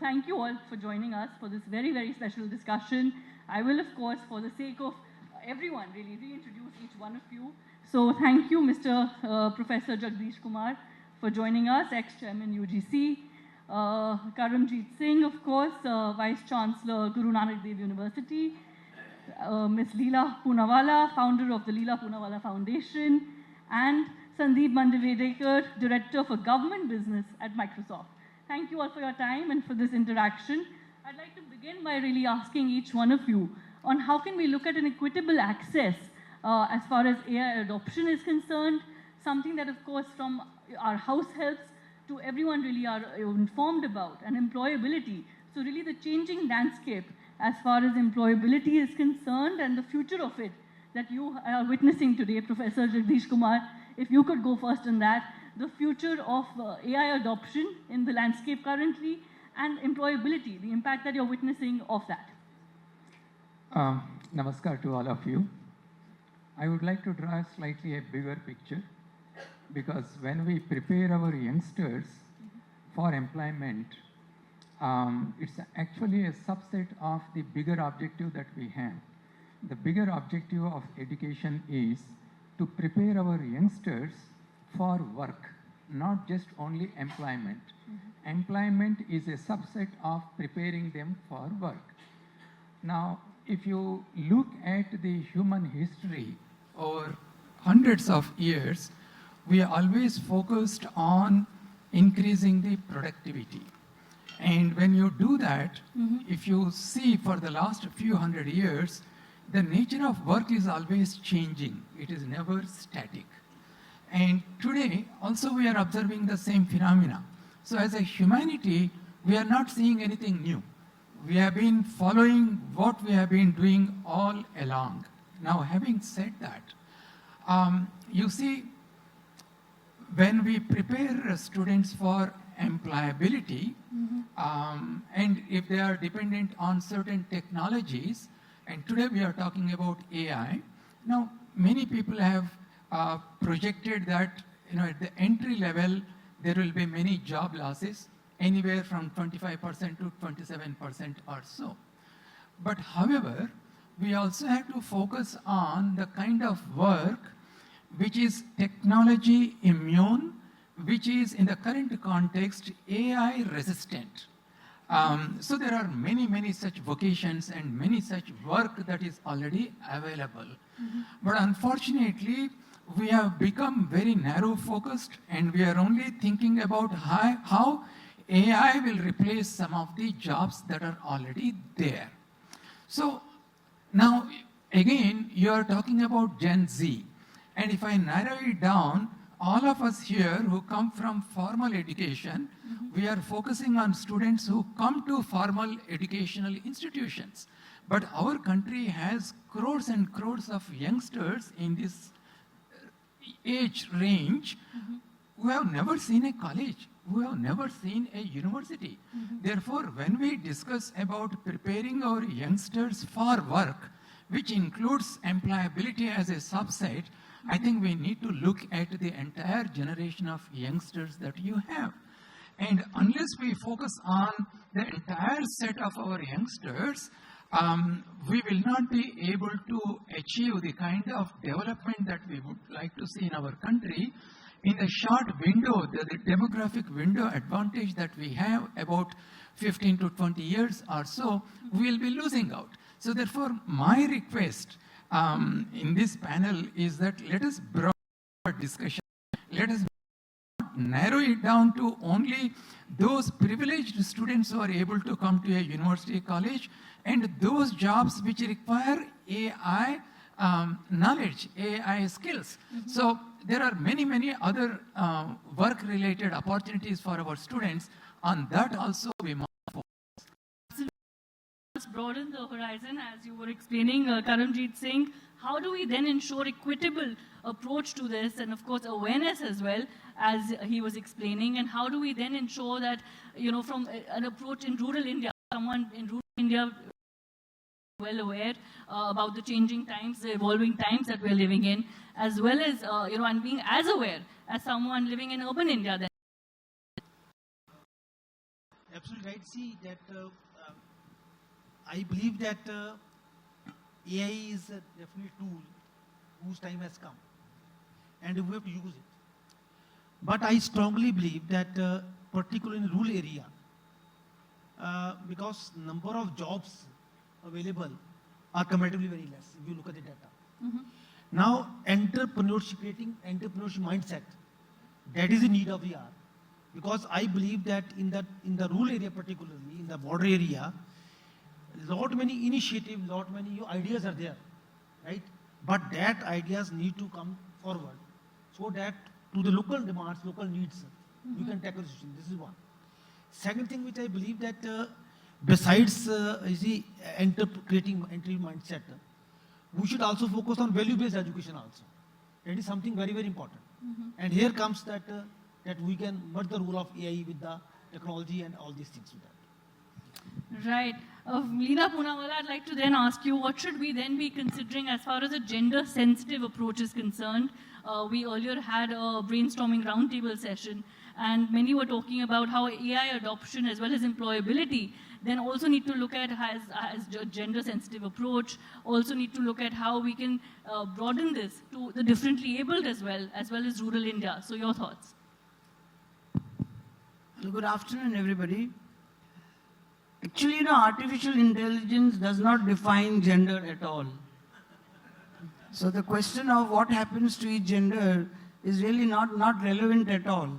thank you all for joining us for this very, very special discussion. I will, of course, for the sake of everyone, really reintroduce each one of you. So thank you, Mr. Professor Jagdish Kumar, for joining us, ex-chairman UGC. Karamjeet Singh, of course, Vice-Chancellor, Guru Nanak Dev University. Ms. Leela Poonawalla, founder of the Leela Poonawalla Foundation. And Sandeep Mandavedekar, Director for Government Business at Microsoft. Thank you all for your time and for this interaction. I'd like to begin by really asking each one of you on how can we look at an equitable access as far as AI adoption is concerned, something that, of course, from our house helps to everyone really are informed about, and employability. So really the changing landscape as far as employability is concerned and the future of it that you are witnessing today, Professor Jagdish Kumar, if you could go first on that, the future of AI adoption in the landscape currently and employability, the impact that you're witnessing of that. Namaskar to all of you. I would like to draw slightly a bigger picture because when we prepare our youngsters for employment, it's actually a subset of the bigger objective that we have. The bigger objective of education is to prepare our youngsters for work, not just only employment. Employment is a subset of preparing them for work. Now, if you look at the human history over hundreds of years, we are always focused on increasing the productivity. And when you do that, if you see for the last few hundred years, the nature of work is always changing. It is never static. And today, also we are observing the same phenomena. So as a humanity, we are not seeing anything new. We have been following what we have been doing all along. Now, having said that, you see, when we prepare students for employability, and if they are dependent on certain technologies, and today we are talking about AI, now many people have projected that at the entry level, there will be many job losses, anywhere from 25% to 27% or so. But however, we also have to focus on the kind of work which is technology immune, which is in the current context AI resistant. So there are many such vocations and many such work that is already available. But unfortunately, we have become very narrow focused and we are only thinking about how AI will replace some of the jobs that are already there. So now again, you are talking about Gen Z. And if I narrow it down, all of us here who come from formal education, we are focusing on students who come to formal educational institutions. But our country has crores and crores of youngsters in this age range who have never seen a college, who have never seen a university. Therefore, when we discuss about preparing our youngsters for work, which includes employability as a subset, I think we need to look at the entire generation of youngsters that you have. And unless we focus on the entire set of our youngsters, we will not be able to achieve the kind of development that we would like to see in our country. In the short window, the demographic window advantage that we have, about 15 to 20 years or so, we will be losing out. So therefore, my request in this panel is that let us broaden our discussion. Let us narrow it down to only those privileged students who are able to come to a university college and those jobs which require AI knowledge, AI skills. So there are many other work-related opportunities for our students. On that also we must focus. Broaden the horizon, as you were explaining, Karamjeet Singh. How do we then ensure equitable approach to this, and of course awareness as well, as he was explaining, and how do we then ensure that, from an approach in rural India, someone in rural India well aware about the changing times, the evolving times that we're living in, as well as, and being as aware as someone living in urban India then. absolutely right. See that I believe that AI is a definitely tool whose time has come, and we have to use it. But I strongly believe that, particularly in rural area, because number of jobs available are comparatively very less if you look at the data. Now, entrepreneurship, creating entrepreneurship mindset, that is the need of the hour. Because I believe that in the rural area, particularly in the border area, lot many initiatives, lot many new ideas are there, right? But that ideas need to come forward so that to the local demands, local needs, we can tackle the situation. This is one. Second thing which I believe that besides creating entry mindset, we should also focus on value-based education also. That is something very, very important. And here comes that that we can merge the role of AI with the technology and all these things with that. Right. Leena Poonawalla, I'd like to then ask you, what should we then be considering as far as a gender-sensitive approach is concerned? We earlier had a brainstorming roundtable session, and many were talking about how AI adoption as well as employability then also need to look at as a gender-sensitive approach, also need to look at how we can broaden this to the differently abled as well as rural India. So your thoughts? Good afternoon, everybody. Actually, artificial intelligence does not define gender at all. So the question of what happens to each gender is really not relevant at all.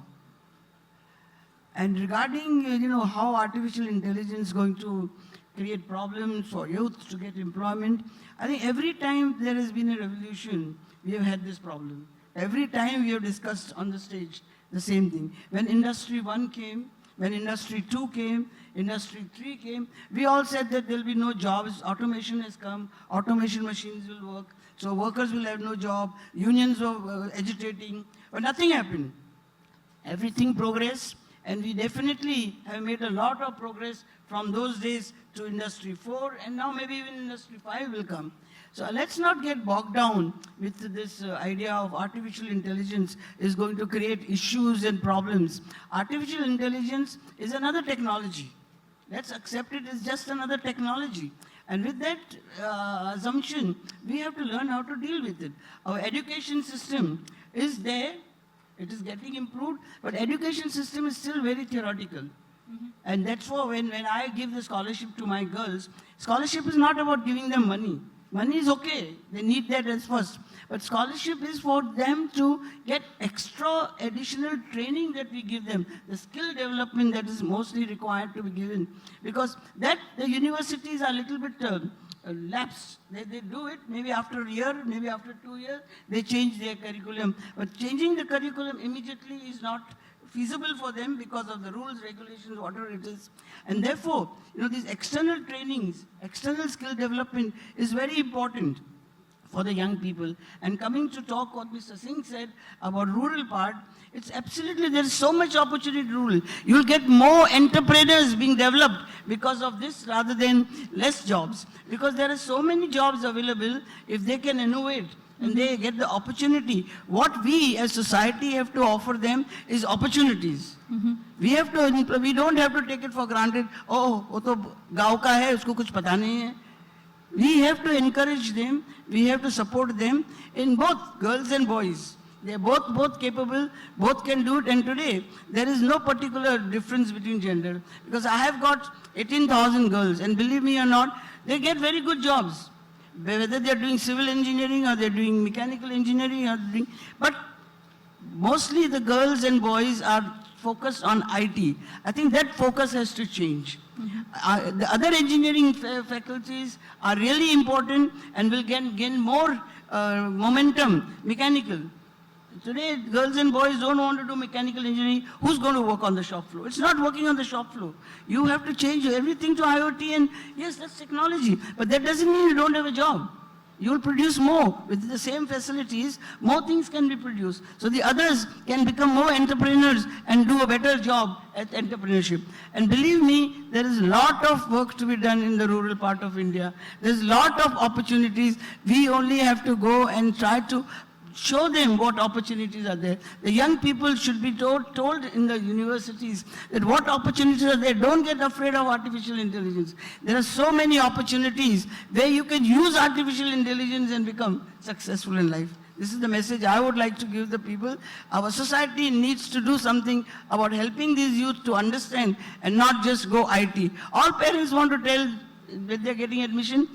And regarding, how artificial intelligence is going to create problems for youth to get employment, I think every time there has been a revolution, we have had this problem. Every time we have discussed on the stage the same thing. When Industry 1 came, when Industry 2 came, Industry 3 came, we all said that there will be no jobs, automation has come, automation machines will work, so workers will have no job, unions were agitating, but nothing happened. Everything progressed, and we definitely have made a lot of progress from those days to Industry 4, and now maybe even Industry 5 will come. So let's not get bogged down with this idea of artificial intelligence is going to create issues and problems. Artificial intelligence is another technology. Let's accept it as just another technology. And with that assumption, we have to learn how to deal with it. Our education system is there. It is getting improved, but education system is still very theoretical. And that's why when I give the scholarship to my girls, scholarship is not about giving them money. Money is okay, they need that as first. But scholarship is for them to get extra additional training that we give them, the skill development that is mostly required to be given. Because that the universities are a little bit lapsed. They do it maybe after a year, maybe after 2 years, they change their curriculum. But changing the curriculum immediately is not feasible for them because of the rules, regulations, whatever it is. And therefore, these external trainings, external skill development is very important for the young people. And coming to talk what Mr. Singh said about rural part, it's absolutely, there is so much opportunity in rural. You'll get more entrepreneurs being developed because of this rather than less jobs. Because there are so many jobs available if they can innovate and they get the opportunity. What we as society have to offer them is opportunities. We have to, we don't have to take it for granted, oh, wo to gaon ka hai, usko kuch pata nahi hai. We have to encourage them, we have to support them in both girls and boys. They are both capable, both can do it, and today there is no particular difference between gender. Because I have got 18,000 girls, and believe me or not, they get very good jobs. Whether they are doing civil engineering or they are doing mechanical engineering, but mostly the girls and boys are focused on IT. I think that focus has to change. The other engineering faculties are really important and will gain more momentum, mechanical. Today, girls and boys don't want to do mechanical engineering. Who's going to work on the shop floor? It's not working on the shop floor. You have to change everything to IoT, and yes, that's technology. But that doesn't mean you don't have a job. You will produce more. With the same facilities, more things can be produced. So the others can become more entrepreneurs and do a better job at entrepreneurship. And believe me, there is a lot of work to be done in the rural part of India. There's a lot of opportunities. We only have to go and try to show them what opportunities are there. The young people should be told in the universities that what opportunities are there. Don't get afraid of artificial intelligence. There are so many opportunities where you can use artificial intelligence and become successful in life. This is the message I would like to give the people. Our society needs to do something about helping these youth to understand and not just go IT. All parents want to tell when they're getting admission,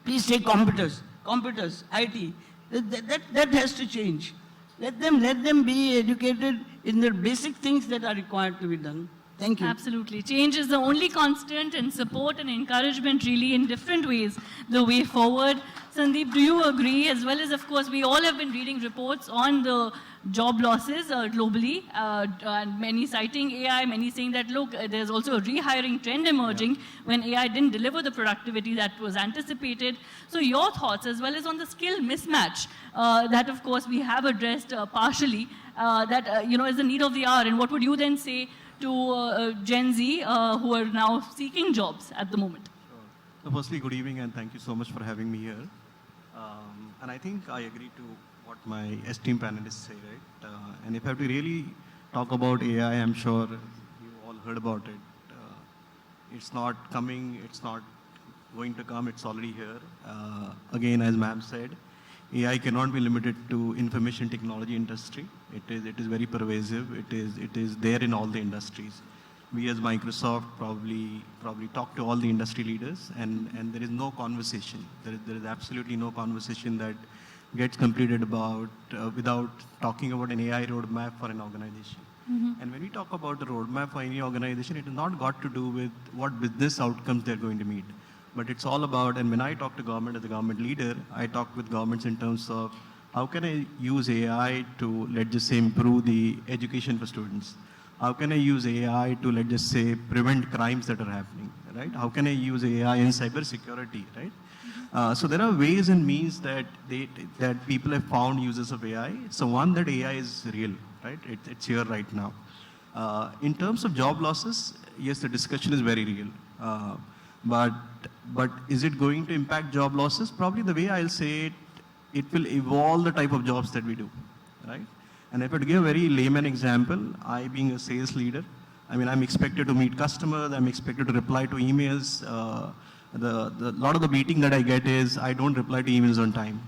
please take computers, IT. That has to change. Let them be educated in the basic things that are required to be done. Thank you. Absolutely. Change is the only constant, and support and encouragement really in different ways the way forward. Sandeep, do you agree? As well as, of course, we all have been reading reports on the job losses globally, and many citing AI, many saying that, look, there's also a rehiring trend emerging when AI didn't deliver the productivity that was anticipated. So your thoughts, as well as on the skill mismatch that, of course, we have addressed partially, that, is the need of the hour. And what would you then say to Gen Z who are now seeking jobs at the moment? So firstly, good evening, and thank you so much for having me here. And I think I agree to what my esteemed panelists say, right? And if I have to really talk about AI, I'm sure you all heard about it. It's not coming, it's not going to come, it's already here. Again, as ma'am said, AI cannot be limited to information technology industry. It is very pervasive. It is there in all the industries. We as Microsoft probably talk to all the industry leaders, and there is no conversation. There is absolutely no conversation that gets completed about without talking about an AI roadmap for an organization. And when we talk about the roadmap for any organization, it has not got to do with what business outcomes they're going to meet. But it's all about, and when I talk to government as a government leader, I talk with governments in terms of how can I use AI to, let's just say, improve the education for students? How can I use AI to, let's just say, prevent crimes that are happening, right? How can I use AI in cybersecurity, right? So there are ways and means that people have found uses of AI. So one, that AI is real, right? It's here right now. In terms of job losses, yes, the discussion is very real. But is it going to impact job losses? Probably the way I'll say it, it will evolve the type of jobs that we do, right? And if I were to give a very layman example, I being a sales leader, I mean, I'm expected to meet customers, I'm expected to reply to emails. The lot of the meeting that I get is I don't reply to emails on time.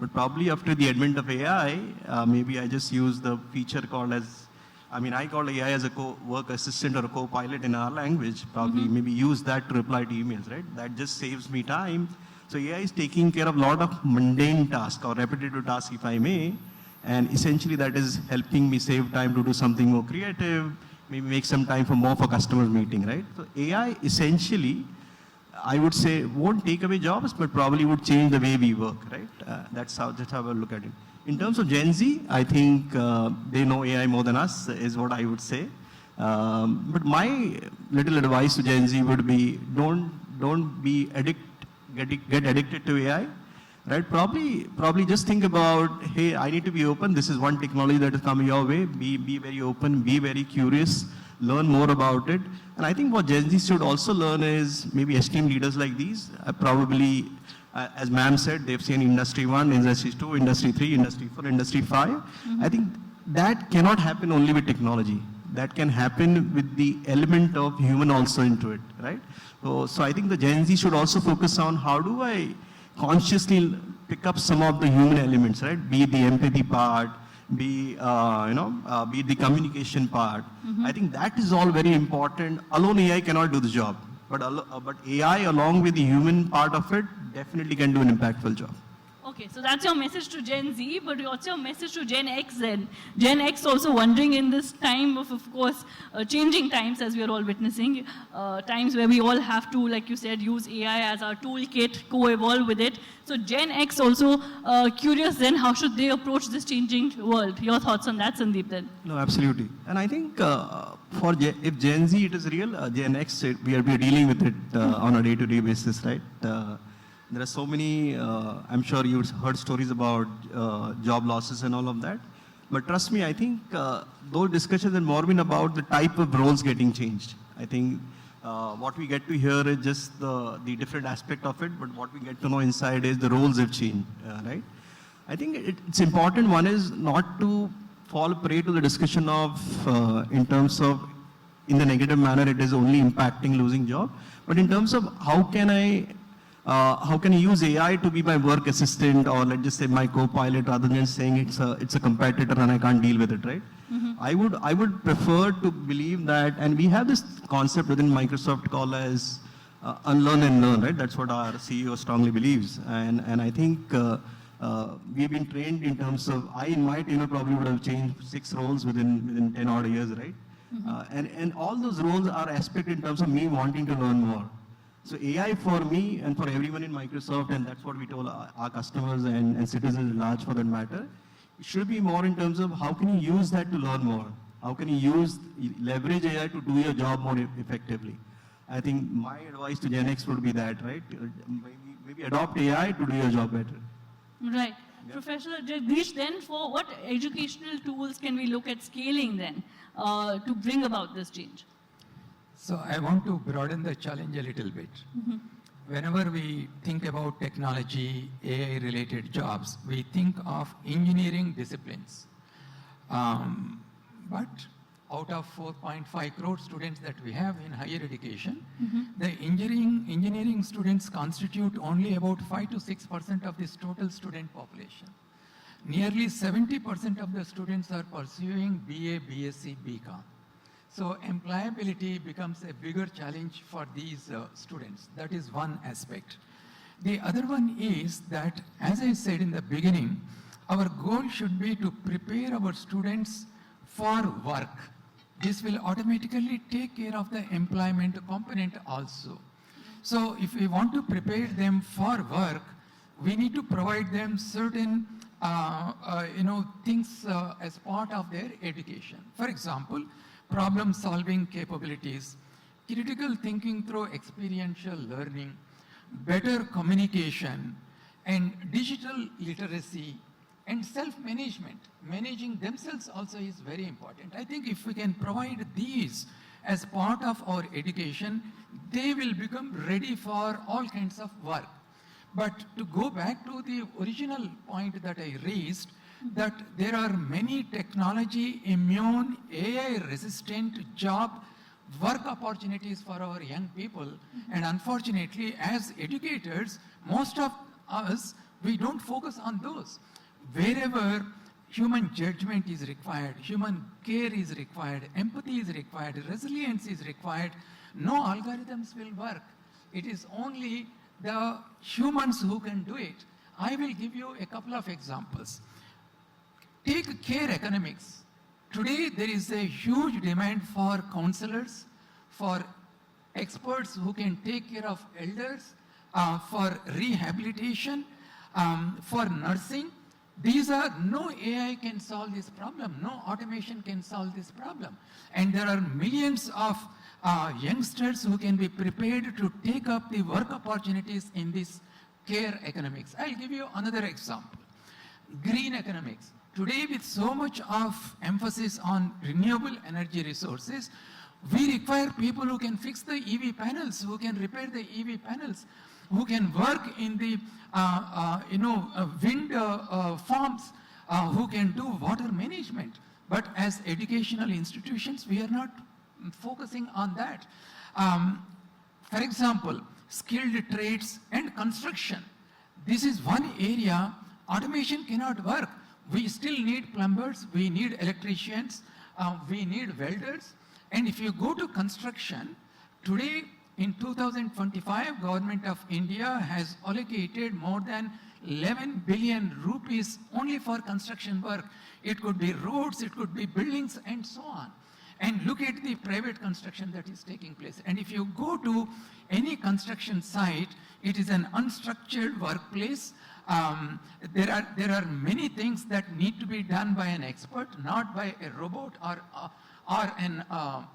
But probably after the advent of AI, maybe I just use the feature called as, I call AI as a work assistant or a co-pilot in our language, probably maybe use that to reply to emails, right? That just saves me time. So AI is taking care of a lot of mundane tasks or repetitive tasks, if I may. And essentially that is helping me save time to do something more creative, maybe make some time for customers meeting, right? So AI essentially, I would say, won't take away jobs, but probably would change the way we work, right? That's how I look at it. In terms of Gen Z, I think they know AI more than us, is what I would say. But my little advice to Gen Z would be, don't be get addicted to AI. Right? Probably just think about, hey, I need to be open. This is one technology that is coming your way. Be very open, be very curious, learn more about it. And I think what Gen Z should also learn is maybe esteemed leaders like these. Probably, as ma'am said, they've seen industry 1, industry 2, industry 3, industry 4, industry 5. I think that cannot happen only with technology. That can happen with the element of human also into it, right? So I think the Gen Z should also focus on how do I consciously pick up some of the human elements, right? Be it the empathy part, be it the communication part. I think that is all very important. Alone AI cannot do the job, but AI along with the human part of it definitely can do an impactful job. Okay, so that's your message to Gen Z, but what's your message to Gen X then? Gen X also wondering in this time of course, changing times as we are all witnessing, times where we all have to, like you said, use AI as our toolkit, co-evolve with it. So Gen X also curious then, how should they approach this changing world? Your thoughts on that, Sandeep, then? No, absolutely. And I think if Gen Z it is real, Gen X, we are dealing with it on a day-to-day basis, right? There are so many, I'm sure you've heard stories about job losses and all of that. But trust me, I think those discussions have more been about the type of roles getting changed. I think what we get to hear is just the different aspect of it, but what we get to know inside is the roles have changed, right? I think it's important. One is not to fall prey to the discussion of, in terms of, in the negative manner, it is only impacting losing job. But in terms of how can I use AI to be my work assistant, or let's just say my co-pilot, rather than saying it's a competitor and I can't deal with it, right? Mm-hmm. I would prefer to believe that, and we have this concept within Microsoft called as unlearn and learn, right? That's what our CEO strongly believes, and I think we've been trained in terms of, I in my tenure probably would have changed 6 roles within 10 odd years, right? Mm-hmm. And all those roles are aspect in terms of me wanting to learn more. So AI for me and for everyone in Microsoft, and that's what we told our customers and citizens at large for that matter, it should be more in terms of how can you use that to learn more? How can you leverage AI to do your job more effectively? I think my advice to Gen X would be that, right? Maybe adopt AI to do your job better. Right. Yeah. Professor Jagdish, then for what educational tools can we look at scaling then to bring about this change? So I want to broaden the challenge a little bit. Mm-hmm. Whenever we think about technology, AI-related jobs, we think of engineering disciplines. But out of 4.5 crore students that we have in higher education, mm-hmm. the engineering students constitute only about 5 to 6% of this total student population. Nearly 70% of the students are pursuing BA, BSc, BCom. So employability becomes a bigger challenge for these students. That is one aspect. The other one is that, as I said in the beginning, our goal should be to prepare our students for work. This will automatically take care of the employment component also. So if we want to prepare them for work, we need to provide them certain things as part of their education. For example, problem-solving capabilities, critical thinking through experiential learning, better communication, and digital literacy, and self-management. Managing themselves also is very important. I think if we can provide these as part of our education, they will become ready for all kinds of work. But to go back to the original point that I raised, that there are many technology immune, AI-resistant job work opportunities for our young people. And unfortunately, as educators, most of us, we don't focus on those. Wherever human judgment is required, human care is required, empathy is required, resilience is required, no algorithms will work. It is only the humans who can do it. I will give you a couple of examples. Take care economics. Today, there is a huge demand for counselors, for experts who can take care of elders, for rehabilitation, for nursing. These are, no AI can solve this problem, no automation can solve this problem. And there are millions of youngsters who can be prepared to take up the work opportunities in this care economics. I'll give you another example. Green economics. Today, with so much of emphasis on renewable energy resources, we require people who can fix the EV panels, who can repair the EV panels, who can work in the wind farms, who can do water management. But as educational institutions, we are not focusing on that. For example, skilled trades and construction. This is one area automation cannot work. We still need plumbers, we need electricians, we need welders. And if you go to construction, today in 2025, Government of India has allocated more than 11 billion rupees only for construction work. It could be roads, it could be buildings, and so on. And look at the private construction that is taking place. And if you go to any construction site, it is an unstructured workplace. There are many things that need to be done by an expert, not by a robot or an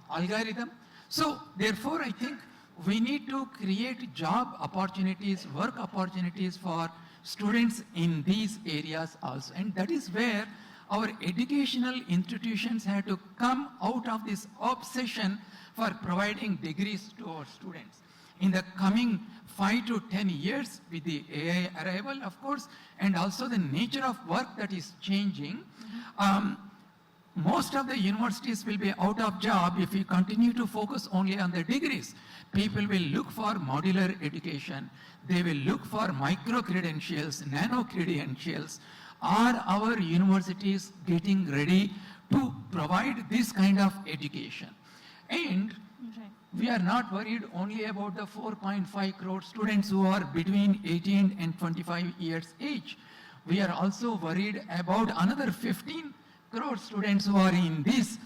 algorithm. So therefore, I think we need to create job opportunities, work opportunities for students in these areas also. And that is where our educational institutions have to come out of this obsession for providing degrees to our students. In the coming 5 to 10 years with the AI arrival, of course, and also the nature of work that is changing. Most of the universities will be out of job if we continue to focus only on the degrees. People will look for modular education. They will look for micro-credentials, nano-credentials. Are our universities getting ready to provide this kind of education? And we are not worried only about the 4.5 crore students who are between 18 and 25 years age. We are also worried about another 15 crore students who are in this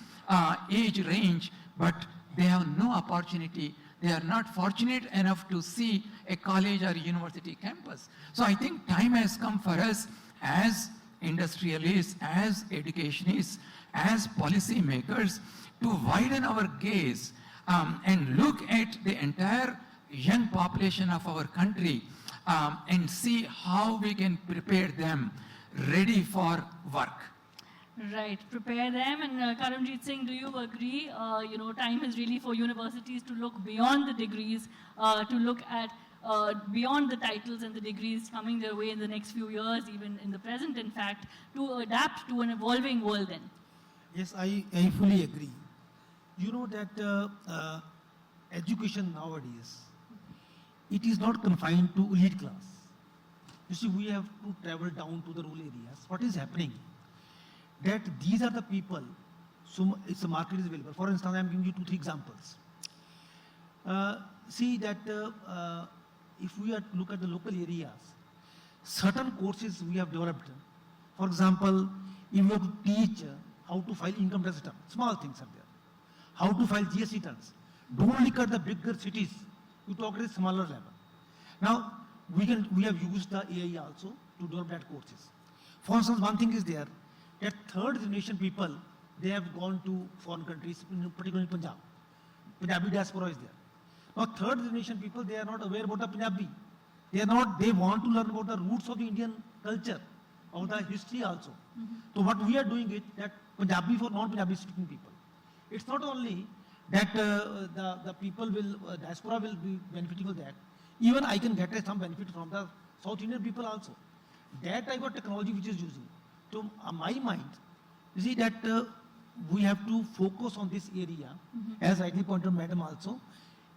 age range, but they have no opportunity. They are not fortunate enough to see a college or university campus. So I think time has come for us as industrialists, as educationists, as policy makers to widen our gaze and look at the entire young population of our country and see how we can prepare them ready for work. Right, prepare them. And Karamjit Singh, do you agree? Time is really for universities to look beyond the degrees, to look at beyond the titles and the degrees coming their way in the next few years, even in the present, in fact, to adapt to an evolving world then. Yes, I fully agree. You know that education nowadays, it is not confined to elite class. You see, we have to travel down to the rural areas. What is happening? That these are the people, so it's a market is available. For instance, I am giving you 2-3 examples. See that if we are to look at the local areas, certain courses we have developed. For example, if you have to teach how to file income tax return, small things are there. How to file GST returns. Don't look at the bigger cities. You talk at a smaller level. Now, we have used the AI also to develop that courses. For instance, one thing is there, that third generation people, they have gone to foreign countries, particularly Punjab. Punjabi diaspora is there. Now, third generation people, they are not aware about the Punjabi. They want to learn about the roots of the Indian culture, of the history also. So what we are doing is that Punjabi for non-Punjabi speaking people. It's not only that the people diaspora will be benefiting of that. Even I can get some benefit from the South Indian people also. That type of technology which is using. To my mind, you see that we have to focus on this area, as rightly pointed out, Madam also.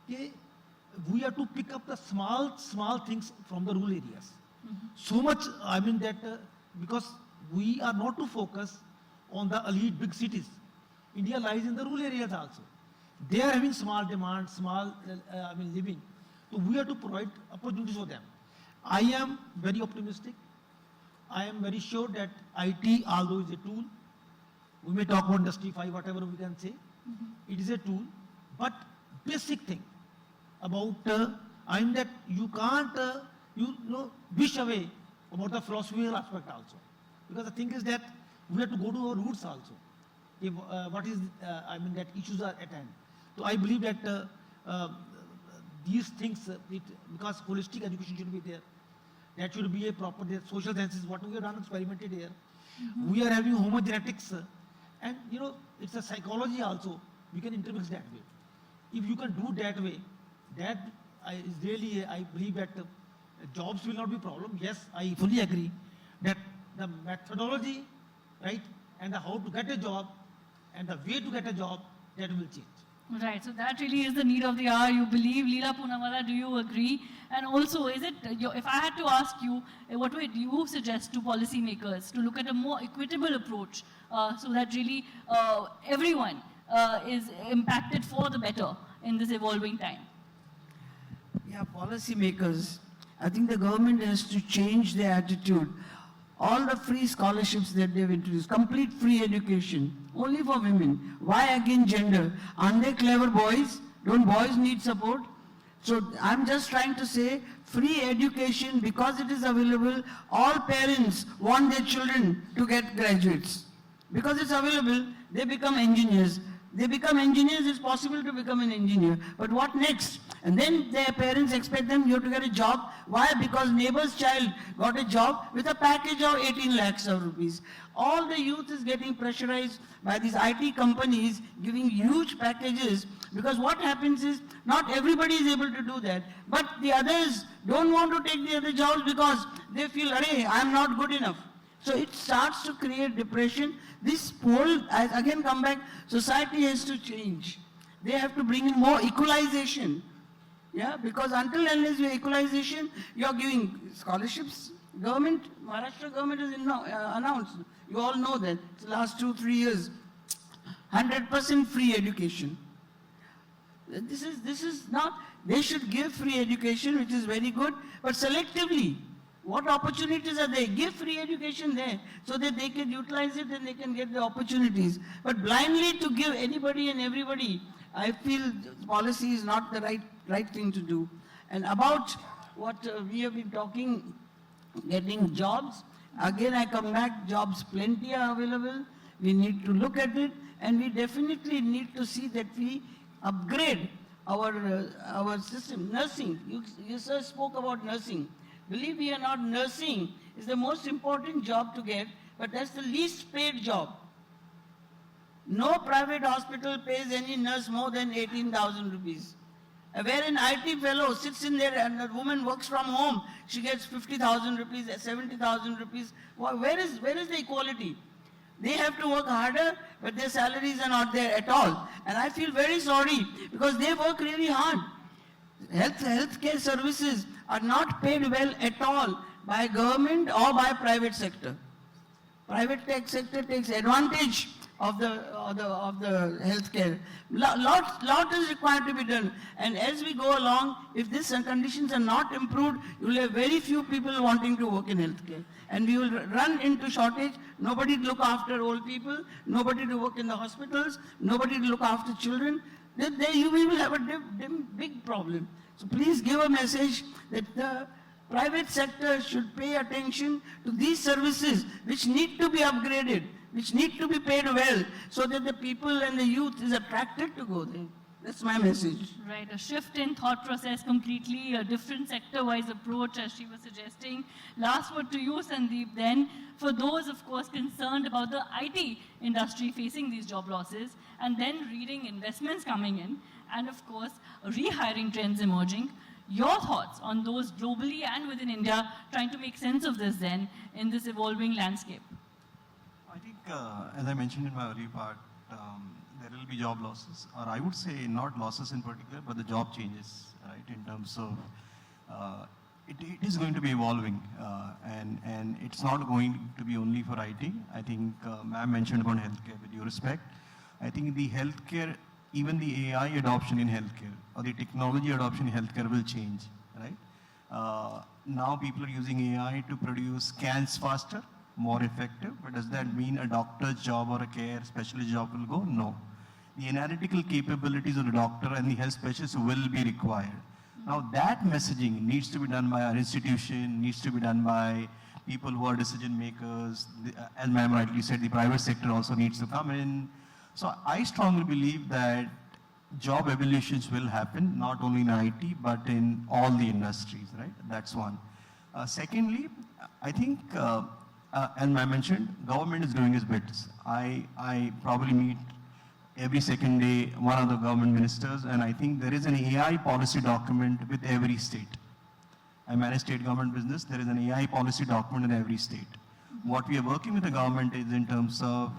We have to pick up the small things from the rural areas. So much, I mean that because we are not to focus on the elite big cities. India lies in the rural areas also. They are having small demand, living. So we have to provide opportunities for them. I am very optimistic. I am very sure that IT, although is a tool, we may talk about Industry 5, whatever we can say, it is a tool, but basic thing about, that you can't, wish away about the philosophical aspect also. Because the thing is that we have to go to our roots also. If, that issues are at hand. So I believe that these things, because holistic education should be there. That should be a proper, social sciences, what we have done experimented here. We are having homogenetics, and it's a psychology also, we can intermix that way. If you can do that way, that is really, I believe that jobs will not be a problem. Yes, I fully agree that the methodology, right, and how to get a job, and the way to get a job, that will change. Right, so that really is the need of the hour, you believe. Leela Poonawalla, do you agree? And also, is it, if I had to ask you, what would you suggest to policymakers to look at a more equitable approach so that really everyone is impacted for the better in this evolving time? Yeah, policymakers, I think the government has to change their attitude. All the free scholarships that they've introduced, complete free education, only for women. Why again gender? Aren't they clever boys? Don't boys need support? So I'm just trying to say, free education, because it is available, all parents want their children to get graduates. Because it's available, they become engineers. They become engineers, it's possible to become an engineer. But what next? And then their parents expect them, you have to get a job. Why? Because neighbor's child got a job with a package of 18 lakhs of rupees. All the youth is getting pressurized by these IT companies giving huge packages, because what happens is not everybody is able to do that, but the others don't want to take the other jobs because they feel, "Arey, I'm not good enough." So it starts to create depression. This whole, I again come back, society has to change. They have to bring in more equalization. Yeah, because until and unless you have equalization, you are giving scholarships. Government, Maharashtra government has announced, you all know that, it's the last 2-3 years, 100% free education. This is not, they should give free education, which is very good, but selectively. What opportunities are there? Give free education there so that they can utilize it and they can get the opportunities. But blindly to give anybody and everybody, I feel policy is not the right thing to do. And about what we have been talking, getting jobs, again I come back, jobs plenty are available. We need to look at it, and we definitely need to see that we upgrade our system. Nursing, you sir spoke about nursing. Believe me or not, nursing is the most important job to get, but that's the least paid job. No private hospital pays any nurse more than 18,000 rupees. Where an IT fellow sits in there and a woman works from home, she gets 50,000 rupees, 70,000 rupees. Where is the equality? They have to work harder, but their salaries are not there at all. And I feel very sorry because they work really hard. Healthcare services are not paid well at all by government or by private sector. Private sector takes advantage of the healthcare. Lot is required to be done. And as we go along, if these conditions are not improved, you will have very few people wanting to work in healthcare. And we will run into shortage. Nobody to look after old people, nobody to work in the hospitals, nobody to look after children. We will have a big problem. So please give a message that the private sector should pay attention to these services which need to be upgraded, which need to be paid well, so that the people and the youth is attracted to go there. That's my message. Right, a shift in thought process completely, a different sector-wise approach, as she was suggesting. Last word to you, Sandeep, then, for those, of course, concerned about the IT industry facing these job losses, and then reading investments coming in, and of course, rehiring trends emerging. Your thoughts on those globally and within India, trying to make sense of this then, in this evolving landscape? I think, as I mentioned in my earlier part, there will be job losses, or I would say not losses in particular, but the job changes, right? In terms of, it is going to be evolving, and it's not going to be only for IT. I think ma'am mentioned about healthcare, with due respect. I think the healthcare, even the AI adoption in healthcare, or the technology adoption in healthcare will change, right? Now people are using AI to produce scans faster, more effective, but does that mean a doctor's job or a care specialist job will go? No. The analytical capabilities of the doctor and the health specialist will be required. Now that messaging needs to be done by our institution, needs to be done by people who are decision makers. As ma'am rightly said, the private sector also needs to come in. So I strongly believe that job evolutions will happen, not only in IT, but in all the industries, right? That's one. Secondly, I think, as I mentioned, government is doing its bits. I probably meet every second day one of the government ministers, and I think there is an AI policy document with every state. I manage state government business. There is an AI policy document in every state. What we are working with the government is in terms of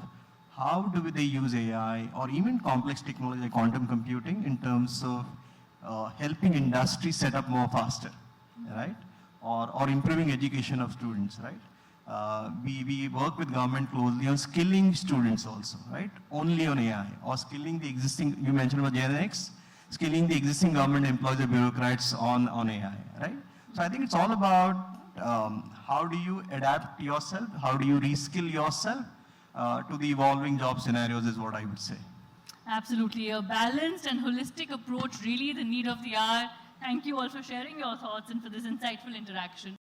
how do they use AI or even complex technology like quantum computing in terms of helping industry set up more faster, right? Or improving education of students, right? We work with government closely on skilling students also, right? Only on AI, or skilling the existing, you mentioned about Gen X, skilling the existing government employees or bureaucrats on AI, right? So I think it's all about how do you adapt yourself, how do you reskill yourself to the evolving job scenarios is what I would say. Absolutely, a balanced and holistic approach, really the need of the hour. Thank you all for sharing your thoughts and for this insightful interaction.